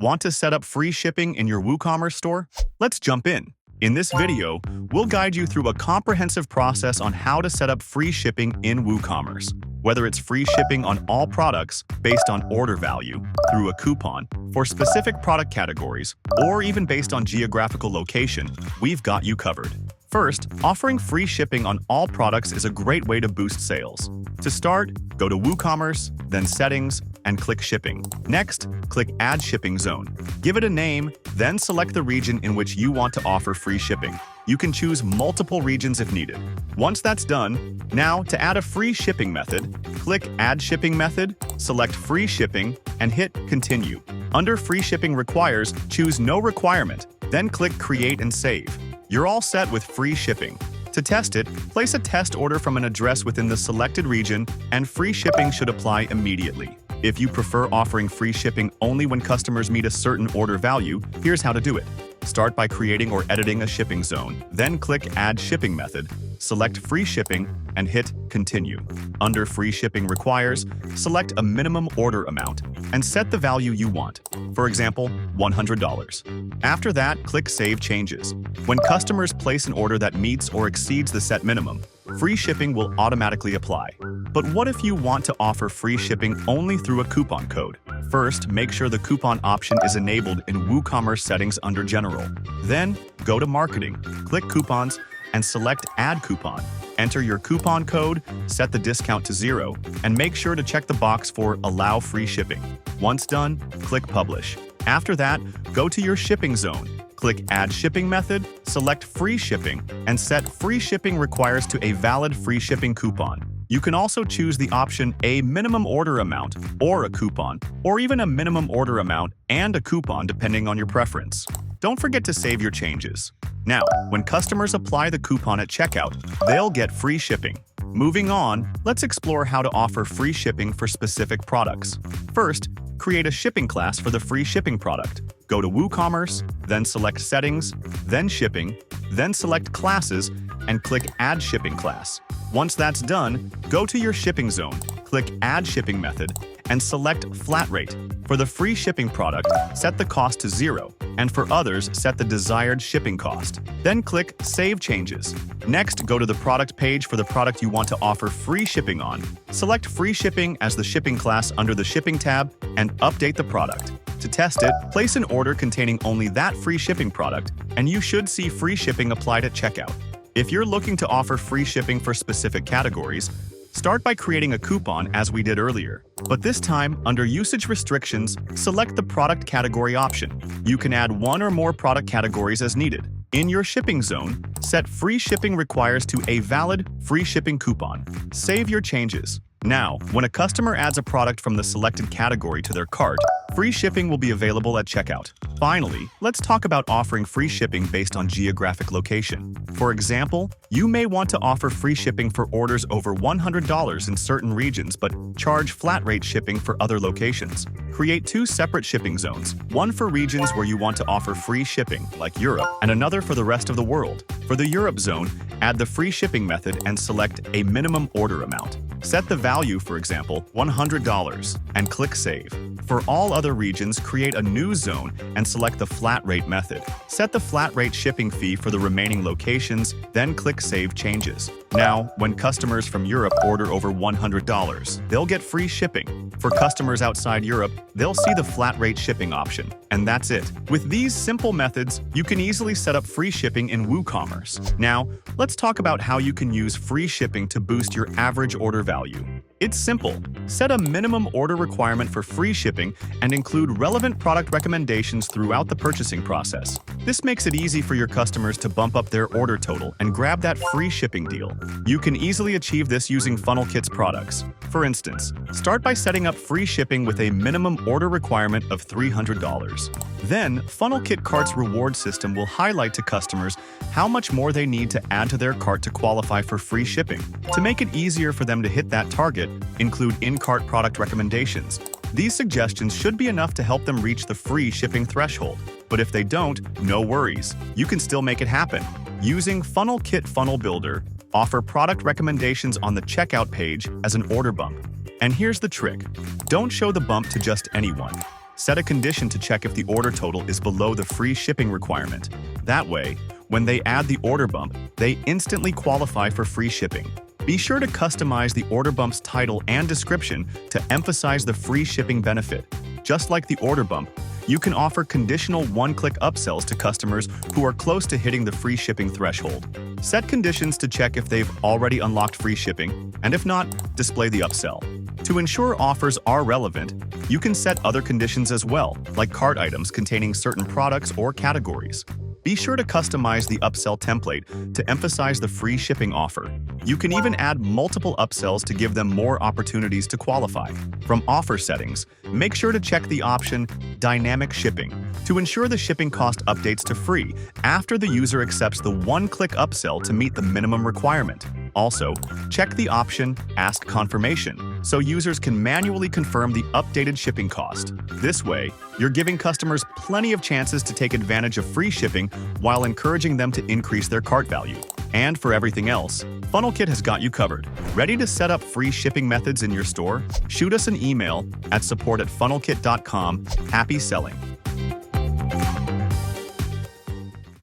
Want to set up free shipping in your WooCommerce store? Let's jump in. In this video, we'll guide you through a comprehensive process on how to set up free shipping in WooCommerce. Whether it's free shipping on all products based on order value, through a coupon, for specific product categories, or even based on geographical location, we've got you covered. First, offering free shipping on all products is a great way to boost sales. To start, go to WooCommerce, then Settings, and click Shipping. Next, click Add Shipping Zone. Give it a name, then select the region in which you want to offer free shipping. You can choose multiple regions if needed. Once that's done, now to add a free shipping method, click Add Shipping Method, select Free Shipping, and hit Continue. Under Free Shipping Requires, choose No Requirement, then click Create and Save. You're all set with free shipping. To test it, place a test order from an address within the selected region, and free shipping should apply immediately. If you prefer offering free shipping only when customers meet a certain order value, here's how to do it. Start by creating or editing a shipping zone, then click Add Shipping Method, select Free Shipping, and hit Continue. Under Free Shipping Requires, select a minimum order amount and set the value you want, for example, $100. After that, click Save Changes. When customers place an order that meets or exceeds the set minimum, free shipping will automatically apply. But what if you want to offer free shipping only through a coupon code? First, make sure the coupon option is enabled in WooCommerce settings under General. Then, go to Marketing, click Coupons, and select Add Coupon. Enter your coupon code, set the discount to 0, and make sure to check the box for Allow Free Shipping. Once done, click Publish. After that, go to your shipping zone. Click Add Shipping Method, select Free Shipping, and set Free Shipping Requires to a valid free shipping coupon. You can also choose the option a minimum order amount or a coupon, or even a minimum order amount and a coupon depending on your preference. Don't forget to save your changes. Now, when customers apply the coupon at checkout, they'll get free shipping. Moving on, let's explore how to offer free shipping for specific products. First, create a shipping class for the free shipping product. Go to WooCommerce, then select Settings, then Shipping, then select Classes, and click Add Shipping Class. Once that's done, go to your shipping zone, click Add Shipping Method, and select Flat Rate. For the free shipping product, set the cost to 0, and for others, set the desired shipping cost. Then click Save Changes. Next, go to the product page for the product you want to offer free shipping on. Select Free Shipping as the shipping class under the Shipping tab, and update the product. To test it, place an order containing only that free shipping product, and you should see free shipping applied at checkout. If you're looking to offer free shipping for specific categories, start by creating a coupon as we did earlier. But this time, under Usage Restrictions, select the product category option. You can add one or more product categories as needed. In your shipping zone, set Free Shipping Requires to a valid free shipping coupon. Save your changes. Now, when a customer adds a product from the selected category to their cart, free shipping will be available at checkout. Finally, let's talk about offering free shipping based on geographic location. For example, you may want to offer free shipping for orders over $100 in certain regions but charge flat rate shipping for other locations. Create two separate shipping zones, one for regions where you want to offer free shipping, like Europe, and another for the rest of the world. For the Europe zone, add the free shipping method and select a minimum order amount. Set the value, for example, $100, and click Save. For all other regions, create a new zone and select the flat rate method. Set the flat rate shipping fee for the remaining locations, then click Save Changes. Now, when customers from Europe order over $100, they'll get free shipping. For customers outside Europe, they'll see the flat rate shipping option. And that's it. With these simple methods, you can easily set up free shipping in WooCommerce. Now, let's talk about how you can use free shipping to boost your average order value. It's simple. Set a minimum order requirement for free shipping and include relevant product recommendations throughout the purchasing process. This makes it easy for your customers to bump up their order total and grab that free shipping deal. You can easily achieve this using FunnelKit's products. For instance, start by setting up free shipping with a minimum order requirement of $300. Then, FunnelKit Cart's reward system will highlight to customers how much more they need to add to their cart to qualify for free shipping. To make it easier for them to hit that target, include in-cart product recommendations. These suggestions should be enough to help them reach the free shipping threshold. But if they don't, no worries. You can still make it happen. Using FunnelKit Funnel Builder, offer product recommendations on the checkout page as an order bump. And here's the trick. Don't show the bump to just anyone. Set a condition to check if the order total is below the free shipping requirement. That way, when they add the order bump, they instantly qualify for free shipping. Be sure to customize the order bump's title and description to emphasize the free shipping benefit. Just like the order bump, you can offer conditional one-click upsells to customers who are close to hitting the free shipping threshold. Set conditions to check if they've already unlocked free shipping, and if not, display the upsell. To ensure offers are relevant, you can set other conditions as well, like cart items containing certain products or categories. Be sure to customize the upsell template to emphasize the free shipping offer. You can even add multiple upsells to give them more opportunities to qualify. From offer settings, make sure to check the option Dynamic Shipping to ensure the shipping cost updates to free after the user accepts the one-click upsell to meet the minimum requirement. Also, check the option Ask Confirmation so users can manually confirm the updated shipping cost. This way, you're giving customers plenty of chances to take advantage of free shipping while encouraging them to increase their cart value. And for everything else, FunnelKit has got you covered. Ready to set up free shipping methods in your store? Shoot us an email at support@funnelkit.com. Happy selling!